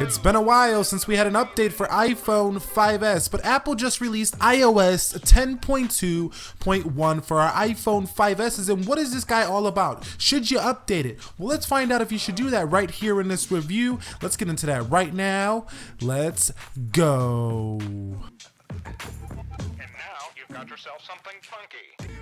It's been a while since we had an update for iPhone 5S, but Apple just released iOS 10.2.1 for our iPhone 5Ss, and what is this guy all about? Should you update it? Well, let's find out if you should do that right here in this review. Let's get into that right now. Let's go. And now you've got yourself something funky.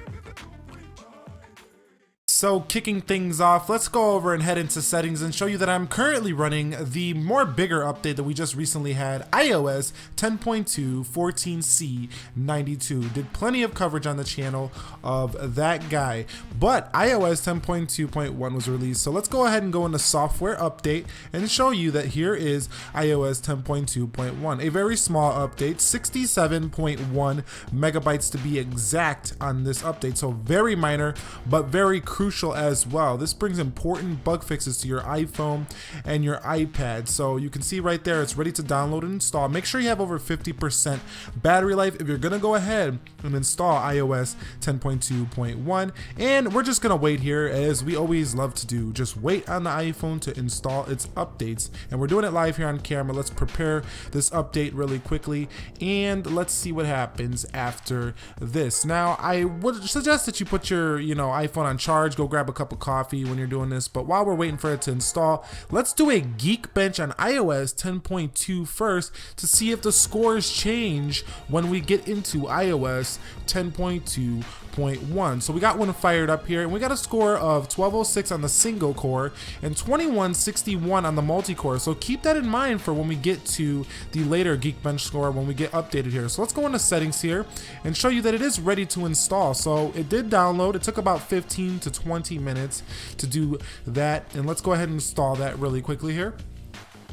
So kicking things off, let's go over and head into settings and show you that I'm currently running the more bigger update that we just recently had, iOS 10.2 14C 92. Did plenty of coverage on the channel of that guy, but iOS 10.2.1 was released. So let's go ahead and go into software update and show you that here is iOS 10.2.1, a very small update, 67.1 megabytes to be exact on this update. So very minor, but very crucial as well. This brings important bug fixes to your iPhone and your iPad. So you can see right there, it's ready to download and install. Make sure you have over 50% battery life if you're gonna go ahead and install iOS 10.2.1. And we're just gonna wait here, as we always love to do. Just wait on the iPhone to install its updates. And we're doing it live here on camera. Let's prepare this update really quickly and let's see what happens after this. Now, I would suggest that you put your iPhone on charge. Go grab a cup of coffee when you're doing this, but while we're waiting for it to install, let's do a Geekbench on iOS 10.2 first to see if the scores change when we get into iOS 10.2.1. So we got one fired up here, and we got a score of 1206 on the single core and 2161 on the multi-core. So keep that in mind for when we get to the later Geekbench score when we get updated here. So let's go into settings here and show you that it is ready to install. So it did download. It took about 15 to 20 minutes to do that, and let's go ahead and install that really quickly here.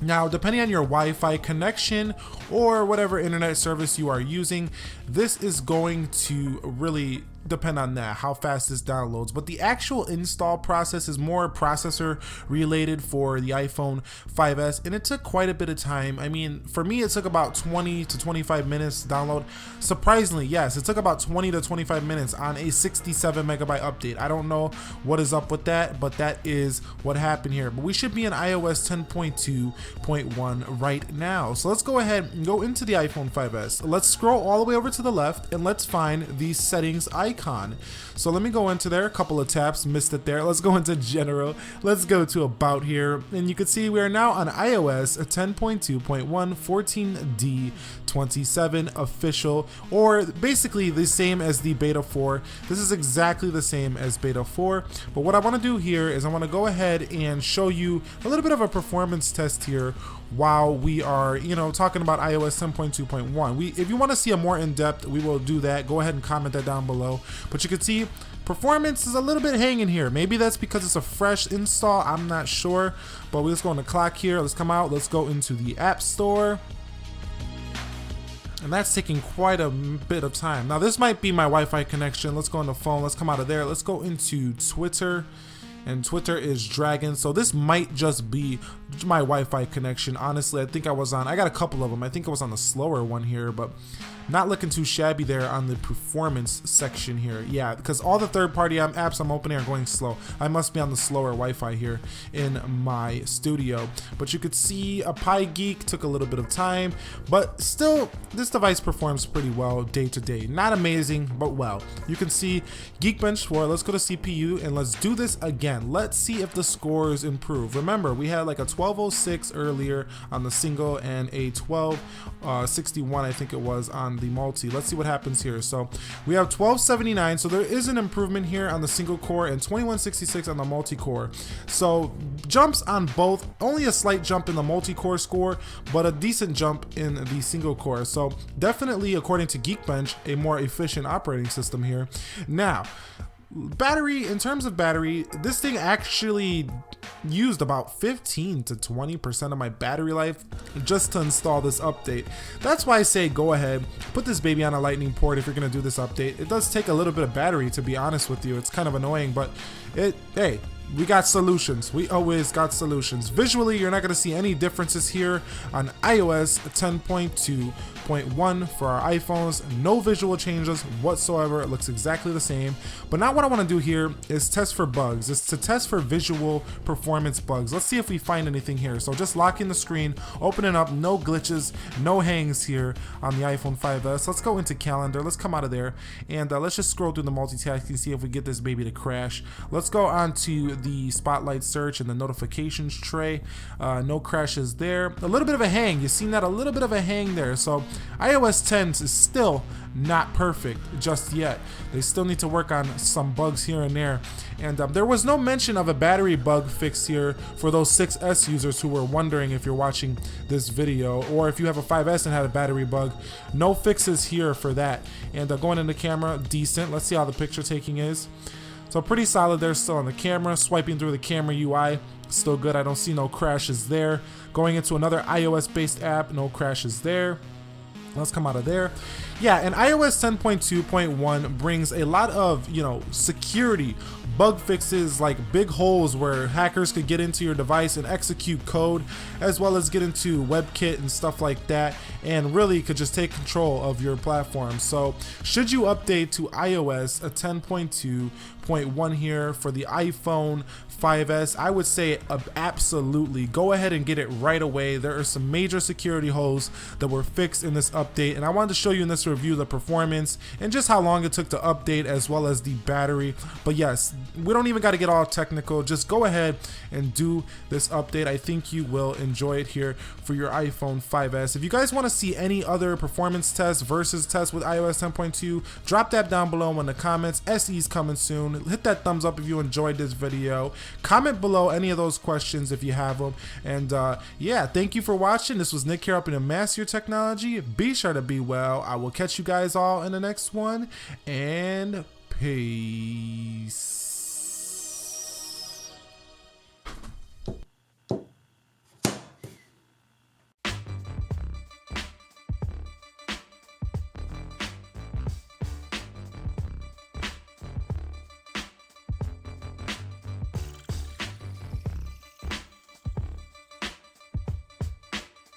Now, depending on your Wi-Fi connection or whatever internet service you are using, this is going to really depend on that, how fast this downloads. But the actual install process is more processor related for the iPhone 5S, and it took quite a bit of time. I mean, for me, it took about 20 to 25 minutes to download. Surprisingly, yes, it took about 20 to 25 minutes on a 67 megabyte update. I don't know what is up with that, but that is what happened here. But we should be in iOS 10.2.1 right now. So let's go ahead and go into the iPhone 5S. Let's scroll all the way over to the left and let's find the settings icon. So let me go into there, a couple of taps, missed it there. Let's go into general. Let's go to about here, and you can see we are now on iOS 10.2.1 14D27 official, or basically the same as the beta 4. This is exactly the same as beta 4, but what I want to do here is I want to go ahead and show you a little bit of a performance test here while we are talking about iOS 10.2.1. If you want to see a more in-depth, we will do that. Go ahead and comment that down below. But you can see performance is a little bit hanging here. Maybe that's because it's a fresh install, I'm not sure. But let's go on the clock here. Let's come out, let's go into the App Store. And that's taking quite a bit of time. Now this might be my Wi-Fi connection. Let's go on the phone, let's come out of there. Let's go into Twitter. And Twitter is dragging, so this might just be my Wi-Fi connection. Honestly, I think I got a couple of them. I think I was on the slower one here, but not looking too shabby there on the performance section here. Yeah, because all the third-party apps I'm opening are going slow. I must be on the slower Wi-Fi here in my studio. But you could see a Pi Geek took a little bit of time, but still, this device performs pretty well day to day. Not amazing, but well. You can see Geekbench 4. Let's go to CPU and let's do this again. Let's see if the scores improve. Remember, we had like a 1206 earlier on the single and a 1261, I think it was, on the multi. Let's see what happens here. So we have 1279, so there is an improvement here on the single core, and 2166 on the multi-core. So jumps on both, only a slight jump in the multi-core score, but a decent jump in the single core. So definitely, according to Geekbench, a more efficient operating system here. Now, battery, in terms of battery, this thing actually used about 15 to 20% of my battery life just to install this update. That's why I say go ahead, put this baby on a lightning port if you're gonna do this update. It does take a little bit of battery, to be honest with you. It's kind of annoying, but hey, we got solutions. We always got solutions. Visually, you're not going to see any differences here on iOS 10.2.1 for our iPhones. No visual changes whatsoever. It looks exactly the same. But now what I want to do here is test for bugs. It's to test for visual performance bugs. Let's see if we find anything here. So just locking the screen, opening up, no glitches, no hangs here on the iPhone 5S. Let's go into calendar. Let's come out of there and let's just scroll through the multitasking, see if we get this baby to crash. Let's go on to the spotlight search and the notifications tray. No crashes there. A little bit of a hang. You've seen that, a little bit of a hang there. So iOS 10 is still not perfect just yet. They still need to work on some bugs here and there. And there was no mention of a battery bug fix here for those 6S users who were wondering if you're watching this video, or if you have a 5S and had a battery bug. No fixes here for that. And going into camera, decent. Let's see how the picture taking is. So pretty solid there still on the camera. Swiping through the camera UI, still good. I don't see no crashes there. Going into another iOS based app, no crashes there. Let's come out of there. Yeah, and iOS 10.2.1 brings a lot of, security bug fixes, like big holes where hackers could get into your device and execute code, as well as get into WebKit and stuff like that, and really could just take control of your platform. So should you update to iOS 10.2.1 here for the iPhone 5S, I would say absolutely go ahead and get it right away. There are some major security holes that were fixed in this update, and I wanted to show you in this review the performance and just how long it took to update, as well as the battery. But yes, we don't even got to get all technical. Just go ahead and do this update. I think you will enjoy it here for your iPhone 5S. If you guys want to see any other performance tests versus tests with iOS 10.2, drop that down below in the comments. SE's coming soon. Hit that thumbs up if you enjoyed this video. Comment below any of those questions if you have them. And yeah, thank you for watching. This was Nick here, helping to master your technology. Be sure to be well. I will catch you guys all in the next one, and peace.